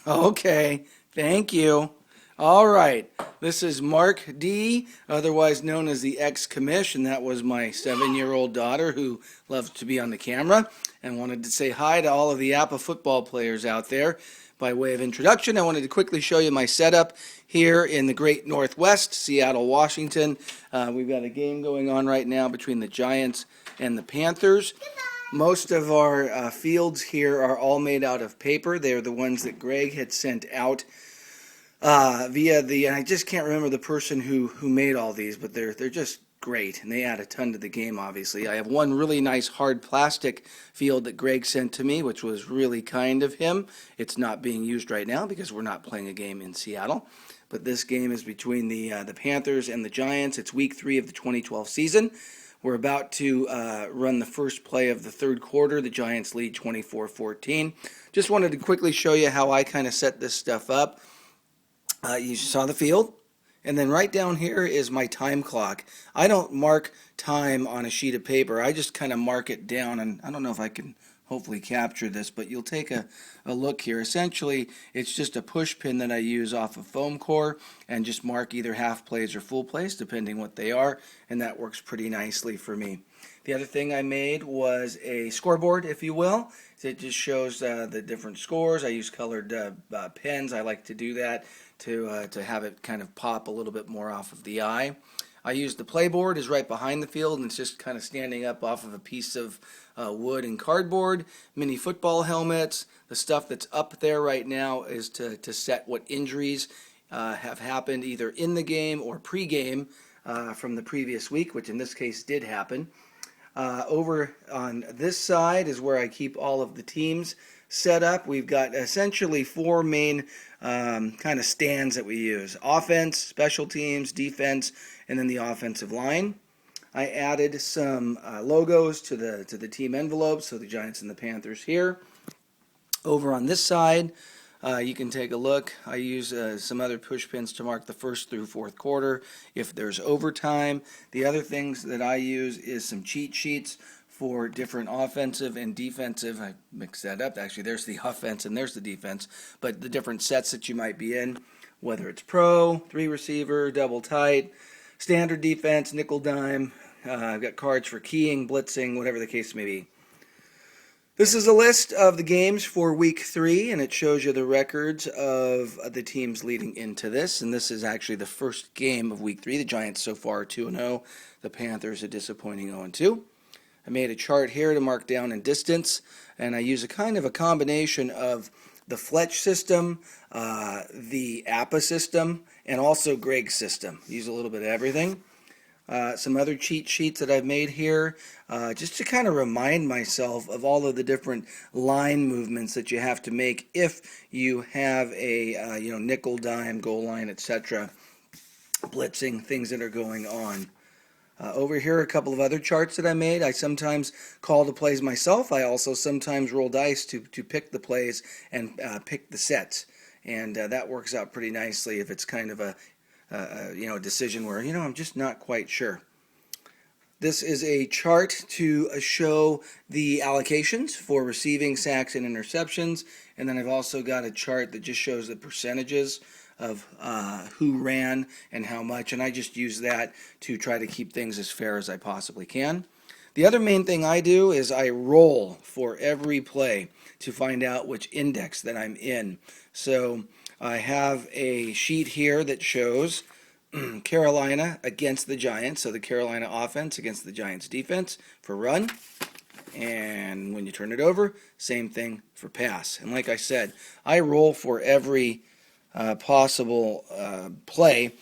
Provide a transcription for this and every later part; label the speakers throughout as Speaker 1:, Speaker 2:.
Speaker 1: Okay, thank you. All right, this is Mark D, otherwise known as the Xcommish, and that was my 7-year-old daughter who loves to be on the camera and wanted to say hi to all of the APBA football players out there. By way of introduction, I wanted to quickly show you my setup here in the Great Northwest, Seattle, Washington. We've got a game going on right now between the Giants and the Panthers. Most of our fields here are all made out of paper. They're the ones that Greg had sent out via and I just can't remember the person who made all these, but they're just great, and they add a ton to the game, obviously. I have one really nice hard plastic field that Greg sent to me, which was really kind of him. It's not being used right now because we're not playing a game in Seattle. But this game is between the Panthers and the Giants. It's week 3 of the 2012 season. We're about to run the first play of the third quarter. The Giants lead 24-14. Just wanted to quickly show you how I kind of set this stuff up. You saw the field, and then right down here is my time clock. I don't mark time on a sheet of paper. I just kind of mark it down, and I don't know if I can hopefully capture this, but you'll take a look here. Essentially, it's just a push pin that I use off of foam core and just mark either half plays or full plays, depending what they are, and that works pretty nicely for me. The other thing I made was a scoreboard, if you will. It just shows the different scores. I use colored pens. I like to do that to have it kind of pop a little bit more off of the eye. I use the playboard is right behind the field, and it's just kind of standing up off of a piece of wood and cardboard. Mini football helmets. The stuff that's up there right now is to set what injuries have happened either in the game or pre-game from the previous week, which in this case did happen. Over on this side is where I keep all of the teams set up. We've got essentially 4 main kind of stands that we use: offense, special teams, defense, and then the offensive line. I added some logos to the team envelopes, so the Giants and the Panthers here. Over on this side, you can take a look. I use some other push pins to mark the first through fourth quarter if there's overtime. The other things that I use is some cheat sheets for different offensive and defensive. I mixed that up. Actually, there's the offense and there's the defense, but the different sets that you might be in, whether it's pro, 3 receiver, double tight, standard defense, nickel dime. I've got cards for keying, blitzing, whatever the case may be. This is a list of the games for week 3, and it shows you the records of the teams leading into this. And this is actually the first game of week 3. The Giants so far are 2-0. The Panthers a disappointing 0-2. I made a chart here to mark down in distance, and I use a kind of a combination of the Fletch system, the APBA system, and also Greg's system. Use a little bit of everything. Some other cheat sheets that I've made here, just to kind of remind myself of all of the different line movements that you have to make if you have a nickel, dime, goal line, etc. Blitzing, things that are going on. Over here, a couple of other charts that I made. I sometimes call the plays myself. I also sometimes roll dice to pick the plays and pick the sets, and that works out pretty nicely if it's kind of a decision where I'm just not quite sure. This is a chart to show the allocations for receiving, sacks, and interceptions, and then I've also got a chart that just shows the percentages of who ran and how much, and I just use that to try to keep things as fair as I possibly can. The other main thing I do is I roll for every play to find out which index that I'm in. So I have a sheet here that shows Carolina against the Giants, so the Carolina offense against the Giants defense for run. And when you turn it over, same thing for pass. And like I said, I roll for every possible play,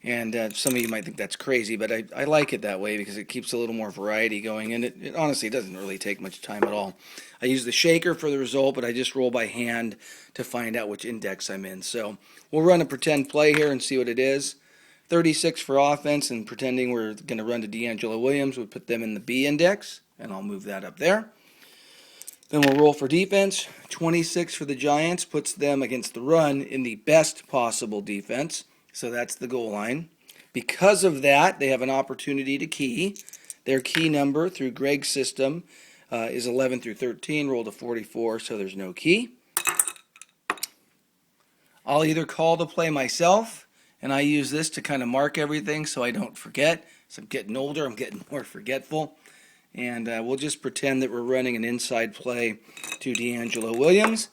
Speaker 1: and some of you might think that's crazy, but I like it that way because it keeps a little more variety going, and it honestly doesn't really take much time at all. I use the shaker for the result, but I just roll by hand to find out which index I'm in. So we'll run a pretend play here and see what it is. 36 for offense, and pretending we're going to run to D'Angelo Williams, we'll put them in the B index, and I'll move that up there. Then we'll roll for defense. 26 for the Giants puts them against the run in the best possible defense. So that's the goal line. Because of that, they have an opportunity to key. Their key number through Greg's system is 11 through 13. Roll to 44, so there's no key. I'll either call the play myself, and I use this to kind of mark everything so I don't forget. As I'm getting older, I'm getting more forgetful. And we'll just pretend that we're running an inside play to D'Angelo Williams.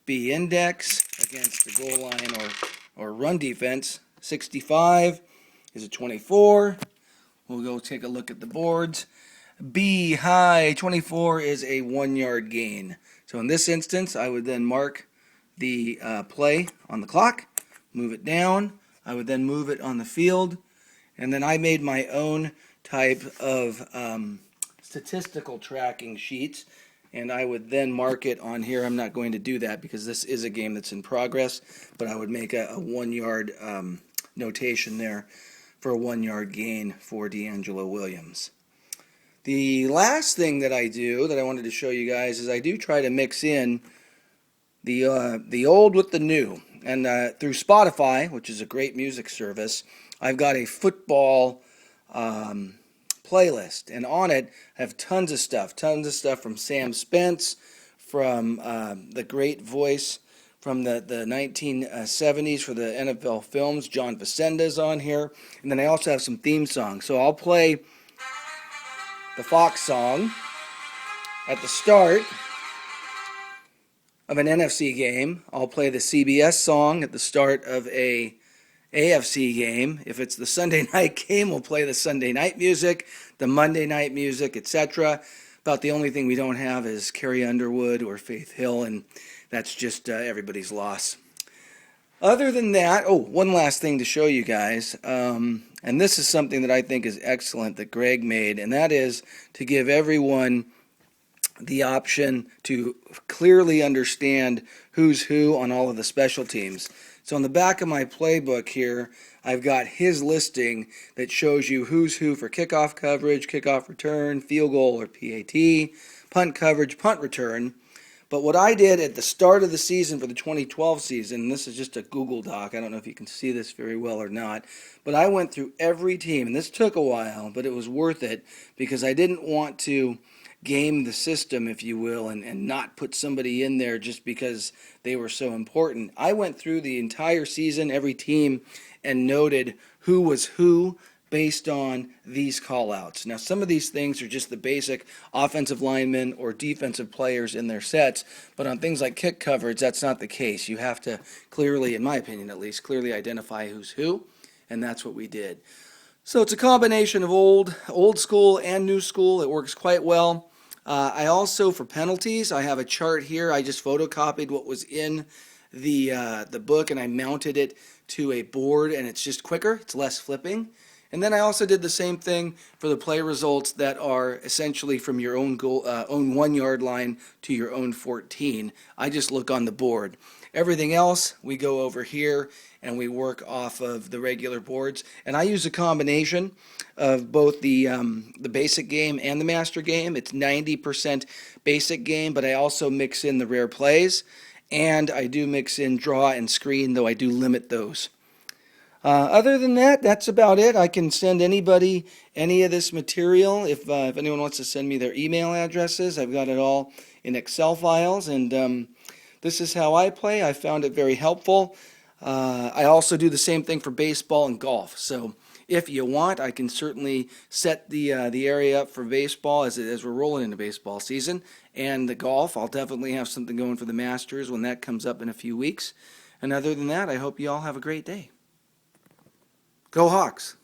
Speaker 1: B index against the goal line or run defense. 65 is a 24. We'll go take a look at the boards. B high 24 is a 1 yard gain. So in this instance, I would then mark the play on the clock, move it down. I would then move it on the field, and then I made my own type of statistical tracking sheets, and I would then mark it on here. I'm not going to do that because this is a game that's in progress, but I would make a 1 yard notation there for a 1 yard gain for D'Angelo Williams. The last thing that I do that I wanted to show you guys is I do try to mix in the old with the new. And through Spotify, which is a great music service, I've got a football playlist. And on it, I have tons of stuff from Sam Spence, from the great voice from the 1970s for the NFL films. John Facenda's on here. And then I also have some theme songs. So I'll play the Fox song at the start of an NFC game. I'll play the CBS song at the start of a AFC game. If it's the Sunday night game, we'll play the Sunday night music, the Monday night music, etc. About the only thing we don't have is Carrie Underwood or Faith Hill, and that's just everybody's loss. Other than that, one last thing to show you guys, and this is something that I think is excellent that Greg made, and that is to give everyone the option to clearly understand who's who on all of the special teams. So on the back of my playbook here, I've got his listing that shows you who's who for kickoff coverage, kickoff return, field goal or PAT, punt coverage, punt return. But what I did at the start of the season for the 2012 season, and this is just a Google Doc, I don't know if you can see this very well or not, but I went through every team, and this took a while, but it was worth it because I didn't want to game the system, if you will, and not put somebody in there just because they were so important. I went through the entire season, every team, and noted who was who based on these call-outs. Now, some of these things are just the basic offensive linemen or defensive players in their sets, but on things like kick coverage, that's not the case. You have to clearly, in my opinion at least, clearly identify who's who, and that's what we did. So it's a combination of old school and new school. It works quite well. I also, for penalties, I have a chart here. I just photocopied what was in the book, and I mounted it to a board, and it's just quicker. It's less flipping. And then I also did the same thing for the play results that are essentially from your own goal, own 1 yard line to your own 14. I just look on the board. Everything else, we go over here and we work off of the regular boards. And I use a combination of both the basic game and the master game. It's 90% basic game, but I also mix in the rare plays. And I do mix in draw and screen, though I do limit those. Other than that, that's about it. I can send anybody any of this material if anyone wants to send me their email addresses. I've got it all in Excel files, and this is how I play. I found it very helpful. I also do the same thing for baseball and golf. So if you want, I can certainly set the area up for baseball as we're rolling into baseball season. And the golf, I'll definitely have something going for the Masters when that comes up in a few weeks. And other than that, I hope you all have a great day. Go Hawks!